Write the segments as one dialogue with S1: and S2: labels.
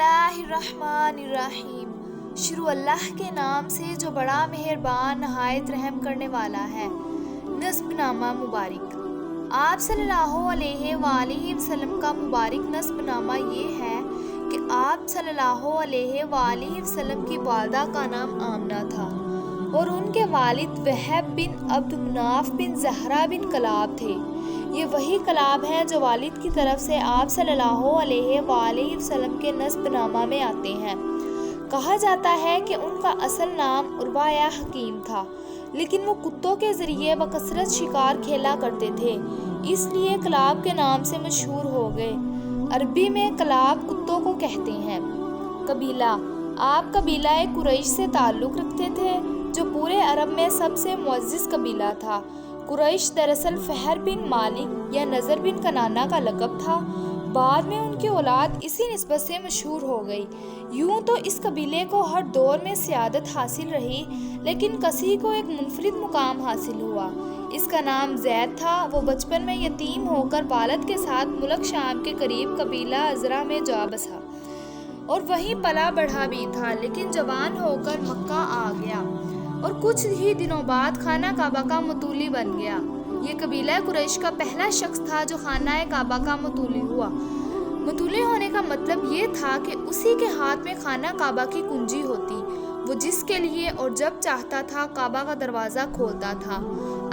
S1: اللہ الرحمن الرحیم۔ شروع اللہ کے نام سے جو بڑا مہربان نہایت رحم کرنے والا ہے۔ نسب نامہ مبارک۔ آپ صلی اللہ علیہ وآلہ وسلم کا مبارک نسب نامہ یہ ہے کہ آپ صلی اللہ علیہ وآلہ وسلم کی والدہ کا نام آمنہ تھا اور ان کے والد وہب بن عبد مناف بن زہرہ بن کلاب تھے۔ یہ وہی کلاب ہیں جو والد کی طرف سے آپ صلی اللہ علیہ وآلہ وسلم کے نسب نامہ میں آتے ہیں۔ کہا جاتا ہے کہ ان کا اصل نام عروہ یا حکیم تھا، لیکن وہ کتوں کے ذریعے بکثرت شکار کھیلا کرتے تھے، اس لیے کلاب کے نام سے مشہور ہو گئے۔ عربی میں کلاب کتوں کو کہتے ہیں۔ قبیلہ۔ آپ قبیلہ قریش سے تعلق رکھتے تھے جو پورے عرب میں سب سے معزز قبیلہ تھا۔ قریش دراصل فہر بن مالک یا نضر بن کنانہ کا لقب تھا، بعد میں ان کی اولاد اسی نسبت سے مشہور ہو گئی۔ یوں تو اس قبیلے کو ہر دور میں سیادت حاصل رہی، لیکن کسی کو ایک منفرد مقام حاصل ہوا۔ اس کا نام زید تھا۔ وہ بچپن میں یتیم ہو کر والد کے ساتھ ملک شام کے قریب قبیلہ ازرہ میں جا بسا اور وہیں پلا بڑھا بھی تھا، لیکن جوان ہو کر مکہ آ گیا اور کچھ ہی دنوں بعد خانہ کعبہ کا متولی بن گیا۔ یہ قبیلہ قریش کا پہلا شخص تھا جو خانہ کعبہ کا متولی ہوا۔ متولی ہونے کا مطلب یہ تھا کہ اسی کے ہاتھ میں خانہ کعبہ کی کنجی ہوتی، وہ جس کے لیے اور جب چاہتا تھا کعبہ کا دروازہ کھولتا تھا۔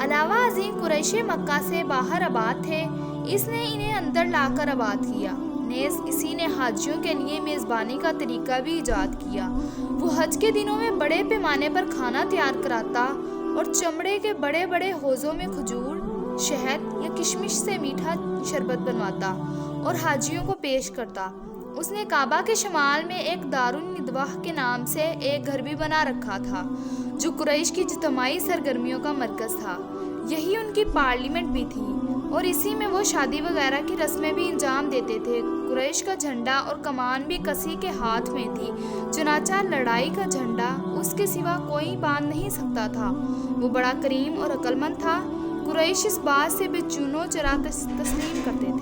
S1: علاوہ ازیں قریش مکہ سے باہر آباد تھے، اس نے انہیں اندر لا کر آباد کیا۔ نیز اسی نے حاجیوں کے لیے میزبانی کا طریقہ بھی ایجاد کیا۔ وہ حج کے دنوں میں بڑے پیمانے پر کھانا تیار کراتا اور چمڑے کے بڑے بڑے حوضوں میں کھجور، شہد یا کشمش سے میٹھا شربت بنواتا اور حاجیوں کو پیش کرتا۔ اس نے کعبہ کے شمال میں ایک دارالندوہ کے نام سے ایک گھر بھی بنا رکھا تھا جو قریش کی اجتماعی سرگرمیوں کا مرکز تھا۔ یہی ان کی پارلیمنٹ بھی تھی اور اسی میں وہ شادی وغیرہ کی رسمیں بھی انجام دیتے تھے۔ قریش کا جھنڈا اور کمان بھی کسی کے ہاتھ میں تھی، چنانچہ لڑائی کا جھنڈا اس کے سوا کوئی باندھ نہیں سکتا تھا۔ وہ بڑا کریم اور عقل مند تھا۔ قریش اس بات سے بے چون و چرا تسلیم کرتے تھے